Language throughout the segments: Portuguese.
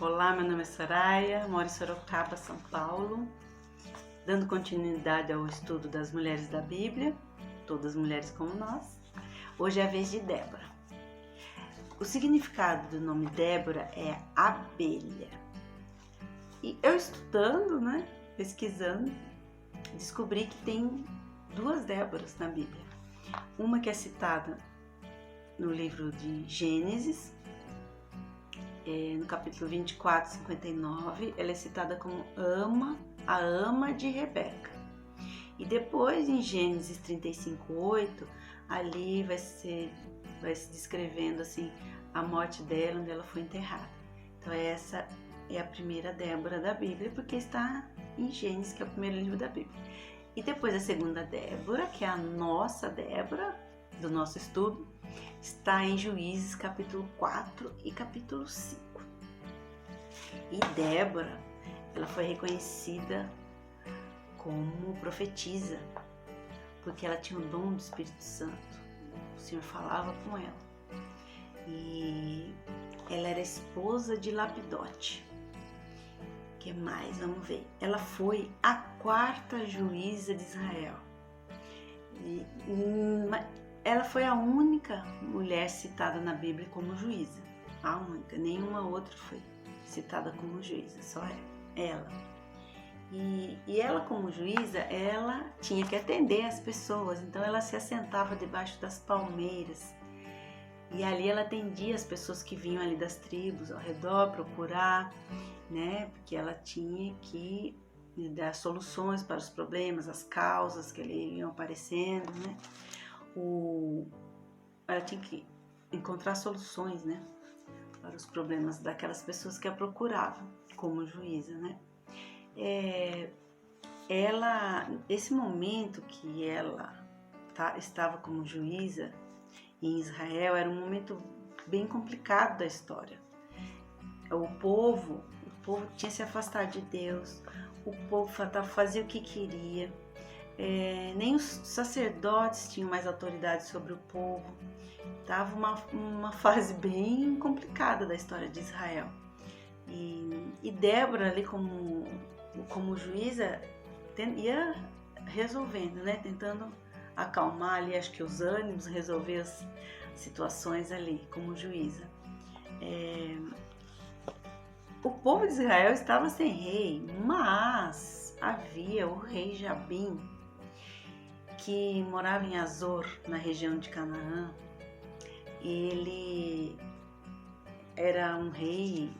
Olá, meu nome é Soraya, moro em Sorocaba, São Paulo, dando continuidade ao estudo das mulheres da Bíblia, todas mulheres como nós. Hoje é a vez de Débora. O significado do nome Débora é abelha. E eu estudando, pesquisando, descobri que tem duas Déboras na Bíblia. Uma que é citada no livro de Gênesis, no capítulo 24, 59, ela é citada como a ama de Rebeca. E depois, em Gênesis 35, 8, ali vai se descrevendo assim, a morte dela, onde ela foi enterrada. Então essa é a primeira Débora da Bíblia, porque está em Gênesis, que é o primeiro livro da Bíblia. E depois a segunda Débora, que é a nossa Débora, do nosso estudo, está em Juízes capítulo 4 e capítulo 5. E Débora, ela foi reconhecida como profetisa, porque ela tinha o dom do Espírito Santo. O Senhor falava com ela. E ela era esposa de Lapidote. O que mais? Vamos ver. Ela foi a quarta juíza de Israel. Ela foi a única mulher citada na Bíblia como juíza. A única. Nenhuma outra foi citada como juíza, só ela. E ela como juíza, ela tinha que atender as pessoas. Então ela se assentava debaixo das palmeiras. E ali ela atendia as pessoas que vinham ali das tribos ao redor procurar, porque ela tinha que dar soluções para os problemas, as causas que ali iam aparecendo, Ela tinha que encontrar soluções, para os problemas daquelas pessoas que a procuravam como juíza, Esse momento que ela estava como juíza em Israel era um momento bem complicado da história. O povo tinha se afastado de Deus, o povo fazia o que queria, nem os sacerdotes tinham mais autoridade sobre o povo. Estava uma fase bem complicada da história de Israel. E Débora ali como juíza ia resolvendo, tentando acalmar ali, acho que os ânimos, resolver as situações ali como juíza. O povo de Israel estava sem rei, mas havia o rei Jabim, que morava em Azor, na região de Canaã. Ele era um rei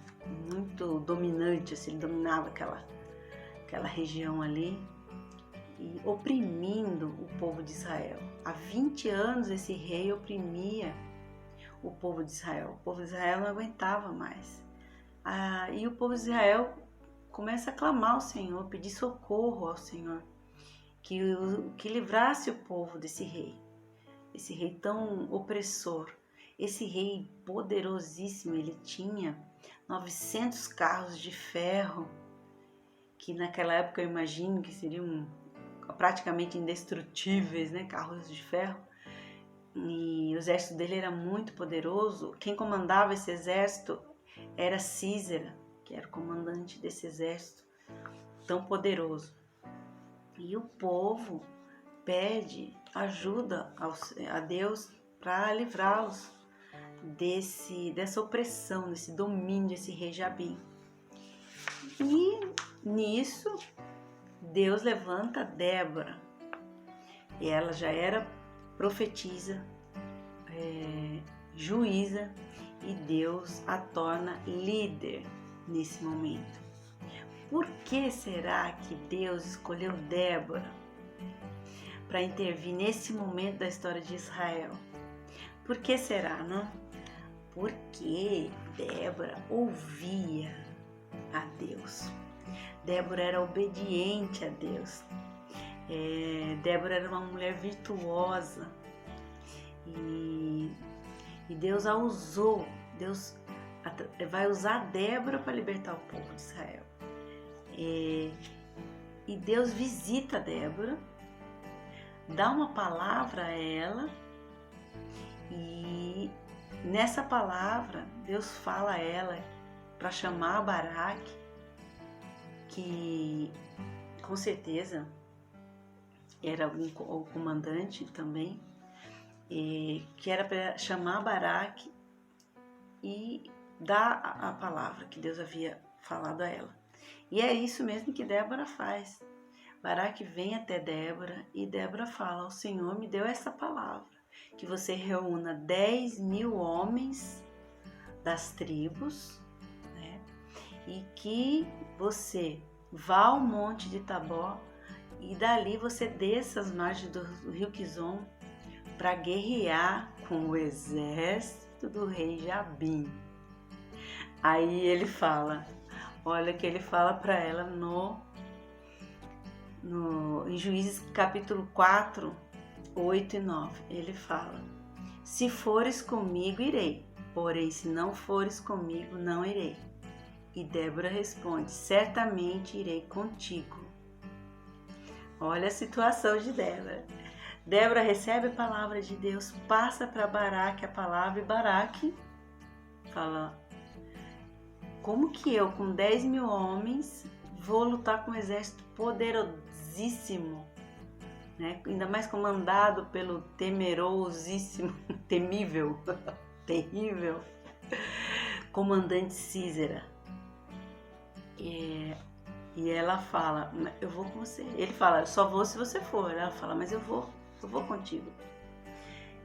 muito dominante, assim, ele dominava aquela região ali, e oprimindo o povo de Israel. Há 20 anos esse rei oprimia o povo de Israel. O povo de Israel não aguentava mais. E o povo de Israel começa a clamar ao Senhor, pedir socorro ao Senhor, que livrasse o povo desse rei tão opressor. Esse rei poderosíssimo, ele tinha 900 carros de ferro, que naquela época eu imagino que seriam praticamente indestrutíveis, carros de ferro. E o exército dele era muito poderoso. Quem comandava esse exército era Císera, que era o comandante desse exército tão poderoso. E o povo pede ajuda a Deus para livrá-los dessa opressão, desse domínio desse rei Jabim. E nisso Deus levanta Débora, e ela já era profetisa, juíza, e Deus a torna líder nesse momento. Por que será que Deus escolheu Débora para intervir nesse momento da história de Israel? Por que será, não? Porque Débora ouvia a Deus. Débora era obediente a Deus. Débora era uma mulher virtuosa. E Deus a usou. Deus vai usar Débora para libertar o povo de Israel. E Deus visita Débora, dá uma palavra a ela, e nessa palavra Deus fala a ela para chamar Baraque, que com certeza era o comandante também, que era para chamar Baraque e dar a palavra que Deus havia falado a ela. E é isso mesmo que Débora faz. Baraque vem até Débora e Débora fala: o Senhor me deu essa palavra, que você reúna 10.000 homens das tribos, né? E que você vá ao monte de Tabor e dali você desça as margens do rio Quizon para guerrear com o exército do rei Jabim. Aí ele fala, olha que ele fala para ela em Juízes capítulo 4, 8 e 9. Ele fala: se fores comigo, irei, porém se não fores comigo, não irei. E Débora responde: certamente irei contigo. Olha a situação de Débora. Débora recebe a palavra de Deus, passa para Baraque a palavra e Baraque fala: como que eu, com 10.000 homens, vou lutar com um exército poderosíssimo, né? Ainda mais comandado pelo temerosíssimo, temível, terrível comandante Sísera. E ela fala: eu vou com você. Ele fala: só vou se você for. Ela fala: mas eu vou contigo.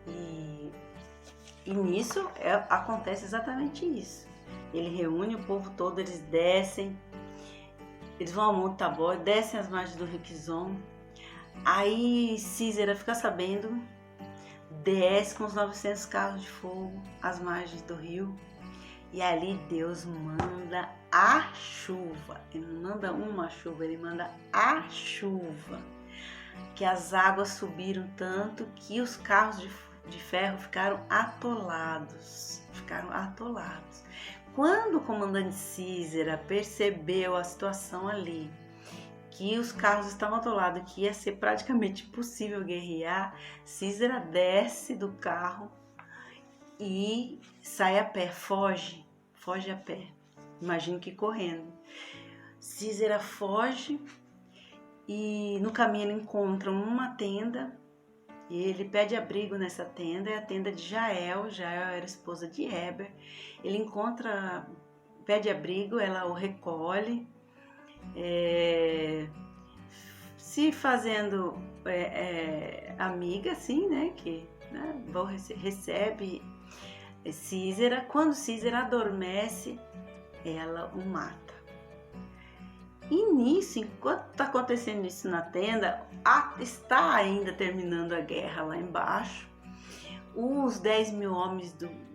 E nisso acontece exatamente isso. Ele reúne o povo todo, eles descem, eles vão ao Monte Tabor, descem as margens do rio Quizon. Aí Sísera fica sabendo, desce com os 900 carros de fogo às margens do rio. E ali Deus manda a chuva. Ele não manda uma chuva, ele manda a chuva. Que as águas subiram tanto que os carros de ferro ficaram atolados. Quando o comandante Sísera percebeu a situação ali, que os carros estavam atolados, que ia ser praticamente impossível guerrear, Sísera desce do carro e sai a pé, foge a pé. Imagino que correndo. Sísera foge e no caminho ele encontra uma tenda e ele pede abrigo nessa tenda. É a tenda de Jael. Jael era esposa de Heber. Ele pede abrigo, ela o recolhe, se fazendo amiga, assim, né? Que recebe Sísera. Quando Sísera adormece, ela o mata. E nisso, enquanto está acontecendo isso na tenda, está ainda terminando a guerra lá embaixo. Os 10.000 homens do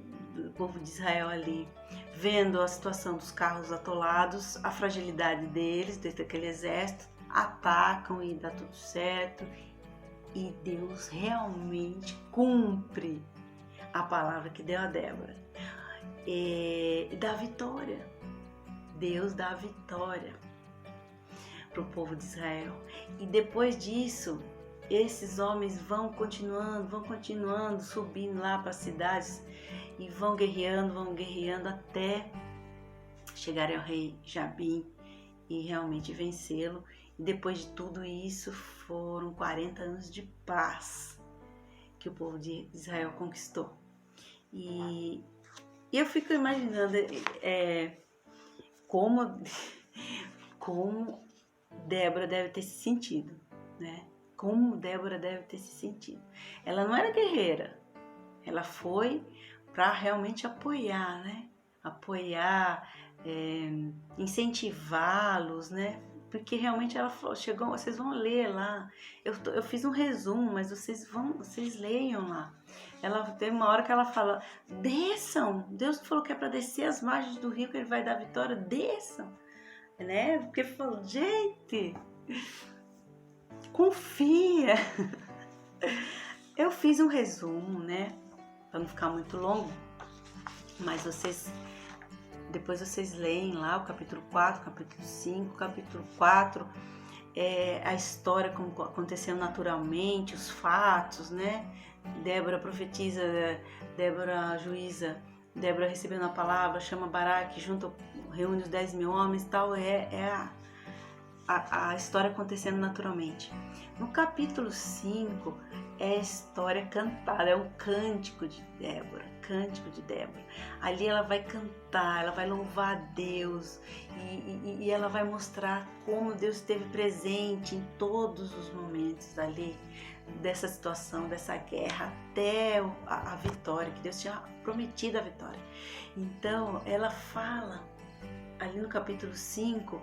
povo de Israel ali, vendo a situação dos carros atolados, a fragilidade deles, daquele exército, atacam e dá tudo certo. E Deus realmente cumpre a palavra que deu a Débora. E dá vitória. Deus dá vitória para o povo de Israel. E depois disso, esses homens vão continuando, subindo lá para as cidades e vão guerreando até chegarem ao rei Jabim e realmente vencê-lo. E depois de tudo isso, foram 40 anos de paz que o povo de Israel conquistou. E eu fico imaginando como Débora deve ter se sentido, né? Como Débora deve ter se sentido. Ela não era guerreira, ela foi para realmente apoiar, né? Incentivá-los, né? Porque realmente ela chegou, vocês vão ler lá. Eu fiz um resumo, mas vocês leiam lá. Ela tem uma hora que ela fala: desçam. Deus falou que é para descer as margens do rio que ele vai dar vitória. Desçam, né? Porque falou: gente, confia. Eu fiz um resumo, né? Para não ficar muito longo, mas depois vocês leem lá o capítulo 4, capítulo 5, capítulo 4, a história como aconteceu naturalmente, os fatos, né? Débora profetiza, Débora juíza Débora recebendo a palavra, chama Baraque, reúne os 10.000 homens e tal, a história acontecendo naturalmente. No capítulo 5 é a história cantada, é o cântico de Débora, Ali ela vai cantar, ela vai louvar a Deus e ela vai mostrar como Deus esteve presente em todos os momentos ali dessa situação, dessa guerra, até a vitória, que Deus tinha prometido a vitória. Então ela fala ali no capítulo 5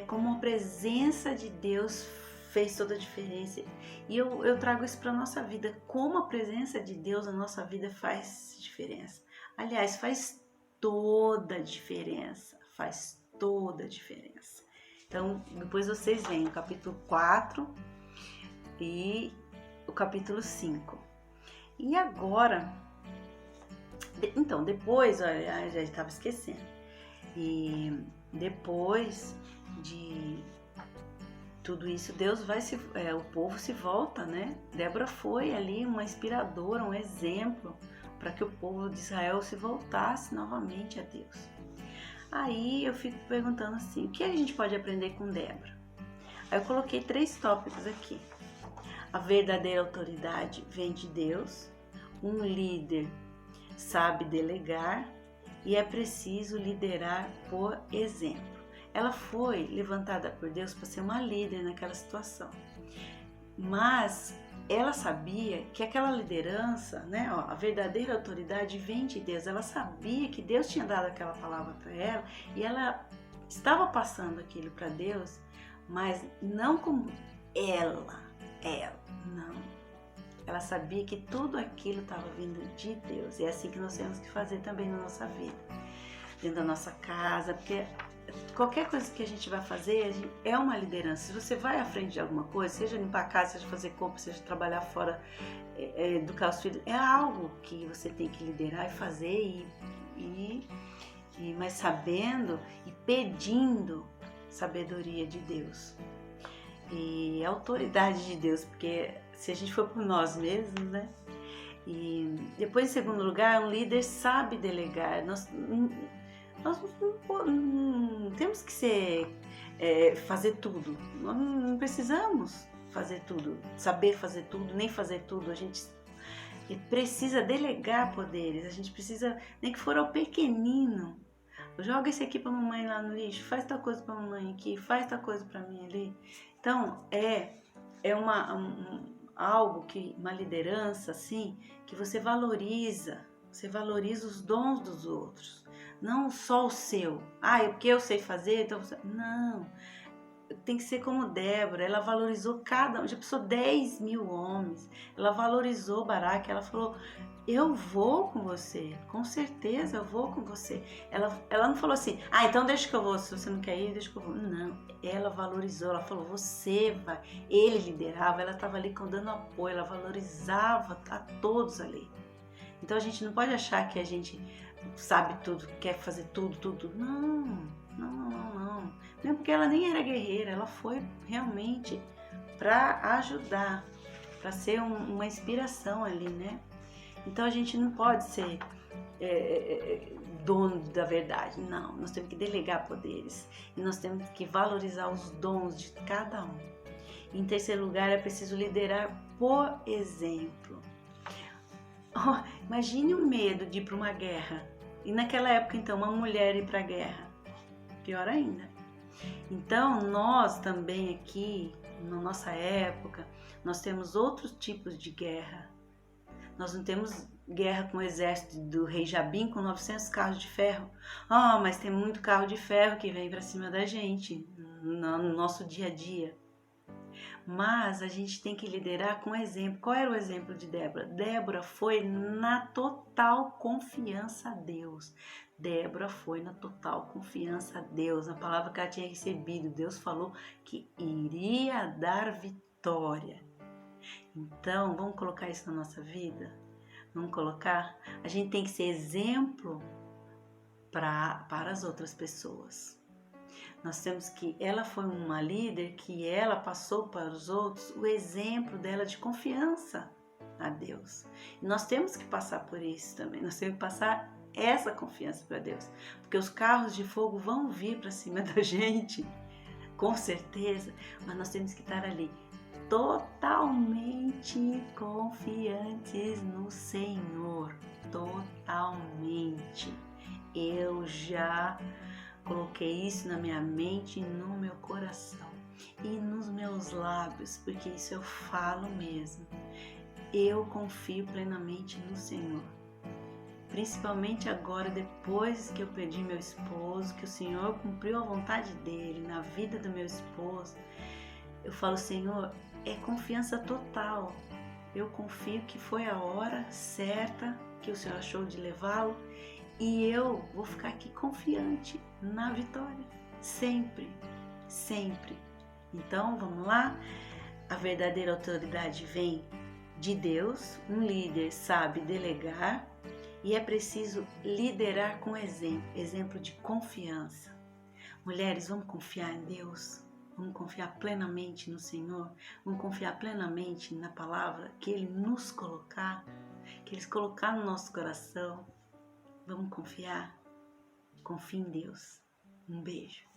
como a presença de Deus fez toda a diferença. E eu trago isso para a nossa vida, como a presença de Deus na nossa vida faz diferença. Aliás, faz toda a diferença, Então, depois vocês veem o capítulo 4 e o capítulo 5. E agora, então, depois, olha, já estava esquecendo. E depois de tudo isso, o povo se volta, né? Débora foi ali uma inspiradora, um exemplo para que o povo de Israel se voltasse novamente a Deus. Aí eu fico perguntando assim, o que a gente pode aprender com Débora? Aí eu coloquei 3 tópicos aqui. A verdadeira autoridade vem de Deus, um líder sabe delegar e é preciso liderar por exemplo. Ela foi levantada por Deus para ser uma líder naquela situação, mas ela sabia que aquela liderança, né, a verdadeira autoridade vem de Deus. Ela sabia que Deus tinha dado aquela palavra para ela e ela estava passando aquilo para Deus, mas não como ela, não. Ela sabia que tudo aquilo estava vindo de Deus. E é assim que nós temos que fazer também na nossa vida, dentro da nossa casa, porque qualquer coisa que a gente vai fazer é uma liderança. Se você vai à frente de alguma coisa, seja limpar a casa, seja fazer compra, seja trabalhar fora, educar os filhos, é algo que você tem que liderar e fazer, mas sabendo e pedindo sabedoria de Deus e autoridade de Deus, porque se a gente for por nós mesmos, né? E depois, em segundo lugar, um líder sabe delegar. Nós não temos que fazer tudo. Nós não precisamos fazer tudo, saber fazer tudo, nem fazer tudo. A gente precisa delegar poderes. A gente precisa, nem que for ao pequenino. Joga esse aqui pra mamãe lá no lixo, faz tal coisa pra mamãe aqui, faz tal coisa pra mim ali. Então, algo uma liderança assim, que você valoriza os dons dos outros, não só o seu. É porque eu sei fazer, então você... Não, tem que ser como Débora, ela valorizou cada um, já pensou 10.000 homens, ela valorizou Baraque, ela falou, eu vou com você, com certeza eu vou com você. Ela não falou assim, então deixa que eu vou, se você não quer ir, deixa que eu vou. Não, ela valorizou, ela falou, você vai. Ele liderava, ela estava ali dando apoio, ela valorizava a todos ali. Então a gente não pode achar que a gente sabe tudo, quer fazer tudo. Não. Não é porque ela nem era guerreira, ela foi realmente para ajudar, para ser uma inspiração ali, né? Então a gente não pode ser dono da verdade, não. Nós temos que delegar poderes e nós temos que valorizar os dons de cada um. Em terceiro lugar, é preciso liderar por exemplo. Imagine o medo de ir para uma guerra e naquela época então uma mulher ir para a guerra, pior ainda. Então nós também aqui na nossa época nós temos outros tipos de guerra. Nós não temos guerra com o exército do rei Jabim com 900 carros de ferro. Mas tem muito carro de ferro que vem para cima da gente no nosso dia a dia. Mas a gente tem que liderar com exemplo. Qual era o exemplo de Débora? Débora foi na total confiança a Deus. Débora foi na total confiança a Deus. A palavra que ela tinha recebido, Deus falou que iria dar vitória. Então, vamos colocar isso na nossa vida? Vamos colocar? A gente tem que ser exemplo para as outras pessoas. Nós temos que, ela foi uma líder que ela passou para os outros o exemplo dela de confiança a Deus. E nós temos que passar por isso também. Nós temos que passar essa confiança para Deus. Porque os carros de fogo vão vir para cima da gente, com certeza, mas nós temos que estar ali totalmente confiantes no Senhor, totalmente. Eu já coloquei isso na minha mente e no meu coração e nos meus lábios, porque isso eu falo mesmo. Eu confio plenamente no Senhor. Principalmente agora, depois que eu perdi meu esposo, que o Senhor cumpriu a vontade dele na vida do meu esposo, eu falo, Senhor, é confiança total. Eu confio que foi a hora certa que o Senhor achou de levá-lo e eu vou ficar aqui confiante na vitória, sempre, sempre. Então, vamos lá? A verdadeira autoridade vem de Deus, um líder sabe delegar e é preciso liderar com exemplo de confiança. Mulheres, vamos confiar em Deus? Vamos confiar plenamente no Senhor? Vamos confiar plenamente na palavra que Ele nos colocar, que Ele colocar no nosso coração? Vamos confiar? Confie em Deus. Um beijo.